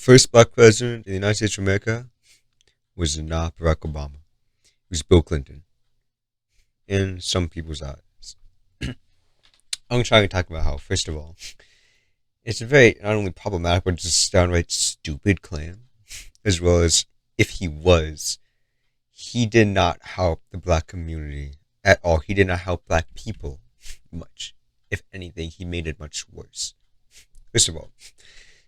first black president in the United States of America was not Barack Obama. It was Bill Clinton, in some people's eyes. I'm trying to talk about how, first of all, it's a very not only problematic but just downright stupid claim, as well as if he did not help the black community at all. He did not help black people much. If anything, he made it much worse. First of all,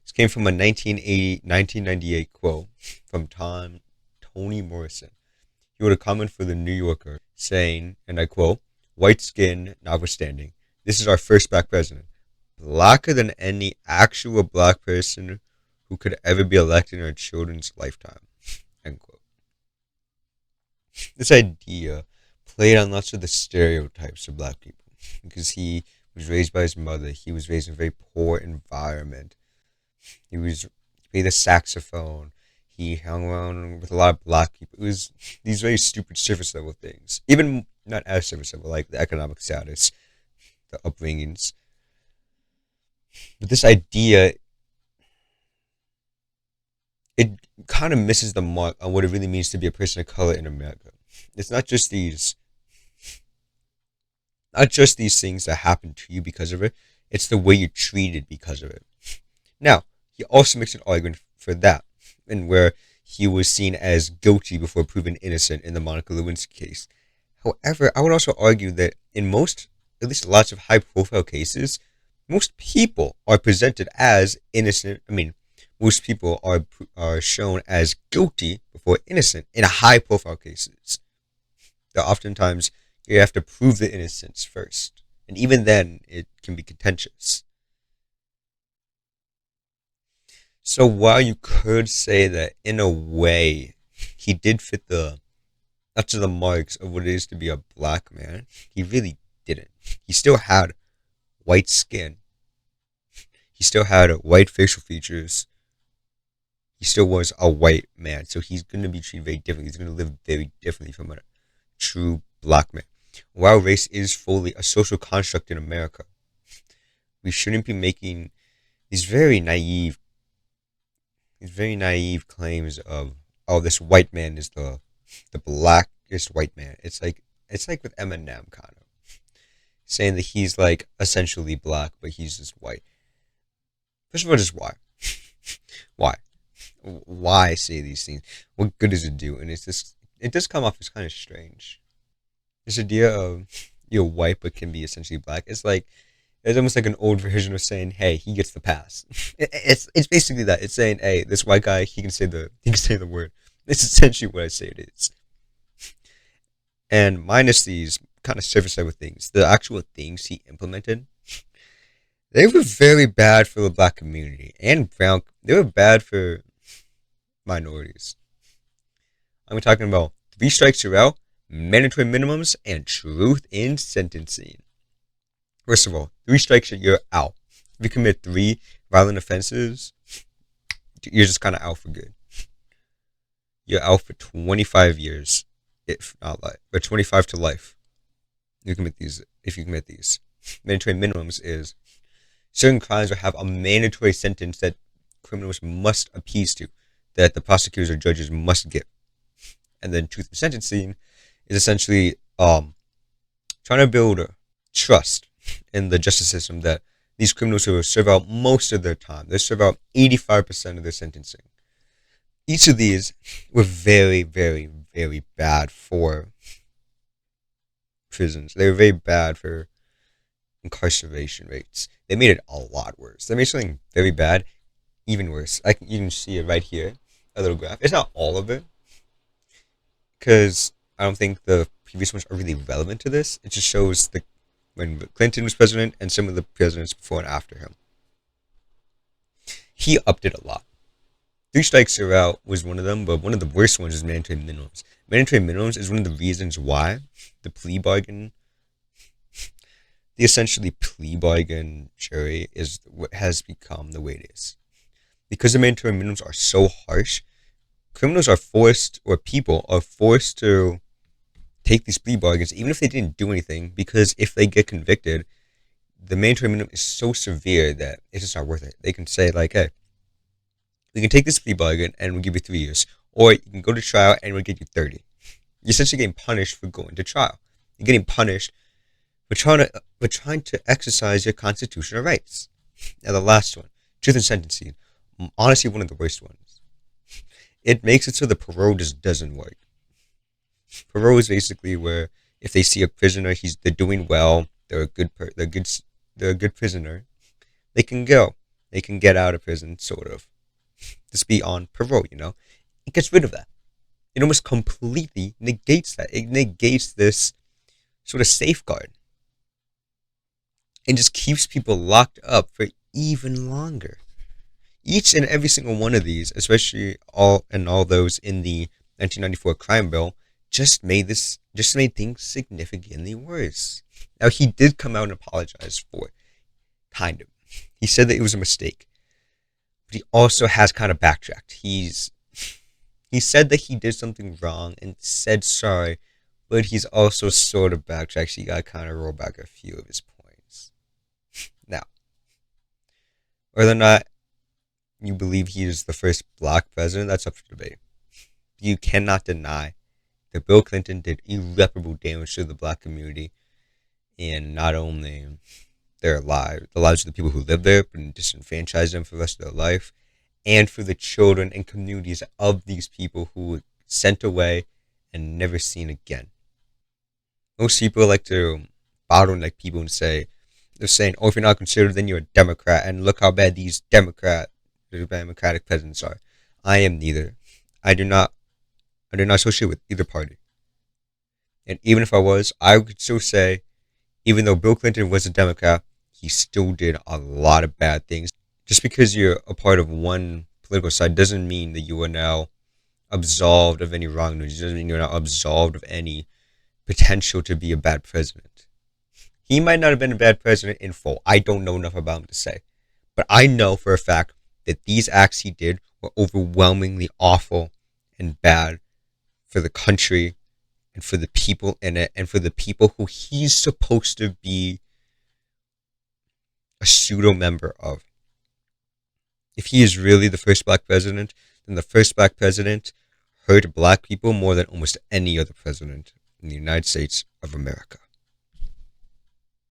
this came from a 1998 quote from Toni Morrison. He wrote a comment for the New Yorker saying, and I quote, "White skin notwithstanding, this is our first black president. Blacker than any actual black person who could ever be elected in our children's lifetime." End quote. This idea played on lots of the stereotypes of black people because he was raised by his mother. He was raised in a very poor environment. He played the saxophone. He hung around with a lot of black people. It was these very stupid surface level things. Even not as surface level, like the economic status, the upbringings. But this idea, it kind of misses the mark on what it really means to be a person of color in America. It's not just these things that happen to you because of it. It's the way you're treated because of it. Now, he also makes an argument for that, and where he was seen as guilty before proven innocent in the Monica Lewinsky case. However, I would also argue that in most, at least lots of high-profile cases, most people are presented as innocent. Most people are shown as guilty before innocent in high-profile cases. That oftentimes you have to prove the innocence first, and even then, it can be contentious. So while you could say that in a way he did fit up to the marks of what it is to be a black man, he really didn't. He still had white skin. He still had white facial features. He still was a white man, so he's going to be treated very differently. He's going to live very differently from a true black man. While race is fully a social construct in America, we shouldn't be making these very naive claims of, oh, this white man is the blackest white man. It's like with Eminem, kind of saying that he's like essentially black, but he's just white. First of all, just why? Why say these things? What good does it do? And it does come off as kind of strange. This idea of you're white but can be essentially black. It's almost like an old version of saying, "Hey, he gets the pass." It's basically that. It's saying, "Hey, this white guy, he can say the word." It's essentially what I say it is. And minus these kind of surface level things, the actual things he implemented, they were very bad for the black community and brown. They were bad for minorities. I'm talking about 3 strikes you're out, mandatory minimums, and truth in sentencing. First of all, 3 strikes you're out. If you commit 3 violent offenses, you're just kind of out for good. You're out for 25 years, if not life, or 25 to life. If you commit these. Mandatory minimums is certain crimes will have a mandatory sentence that criminals must appease to, that the prosecutors or judges must give. And then truth in sentencing is essentially trying to build trust in the justice system that these criminals will serve out most of their time. They serve out 85% of their sentencing. Each of these were very, very, very bad for prisons. They were very bad for incarceration rates. They made it a lot worse. They made something very bad even worse. You can see it right here, a little graph. It's not all of it, because I don't think the previous ones are really relevant to this. It just shows when Clinton was president and some of the presidents before and after him. He upped it a lot. 3 strikes you're out was one of them, but one of the worst ones is mandatory minimums. Mandatory minimums is one of the reasons why the essentially plea bargain jury is what has become the way it is. Because the mandatory minimums are so harsh, criminals are forced, or people are forced to take these plea bargains, even if they didn't do anything, because if they get convicted, the mandatory minimum is so severe that it's just not worth it. They can say, like, hey, We can take this plea bargain and we'll give you 3 years. Or you can go to trial and we'll give you 30. You're essentially getting punished for going to trial. You're getting punished for trying to exercise your constitutional rights. Now the last one, truth in sentencing. Honestly, one of the worst ones. It makes it so the parole just doesn't work. Parole is basically where if they see a prisoner, they're doing well, they're a good prisoner, they can go, they can get out of prison, sort of, just be on parole. It gets rid of that. It almost completely negates that. It negates this sort of safeguard. And just keeps people locked up for even longer. Each and every single one of these, especially all those in the 1994 crime bill, just made things significantly worse. Now he did come out and apologize for it, kind of. He said that it was a mistake, but he also has kind of backtracked. He said that he did something wrong and said sorry, but he's also sort of backtracked. So you got to kind of roll back a few of his points. Now, whether or not you believe he is the first black president, that's up for debate. You cannot deny that Bill Clinton did irreparable damage to the black community, and not only the lives of the people who live there, but disenfranchise them for the rest of their life, and for the children and communities of these people who were sent away and never seen again. Most people like to bottleneck people and they're saying, oh, if you're not considered, then you're a Democrat, and look how bad these Democratic presidents are. I am neither. I do not associate with either party. And even if I was, I could still say, even though Bill Clinton was a Democrat, he still did a lot of bad things. Just because you're a part of one political side doesn't mean that you are now absolved of any wrongdoing. It doesn't mean you're now absolved of any potential to be a bad president. He might not have been a bad president in full. I don't know enough about him to say. But I know for a fact that these acts he did were overwhelmingly awful and bad for the country and for the people in it and for the people who he's supposed to be a pseudo member of. If he is really the first black president, then the first black president hurt black people more than almost any other president in the United States of America.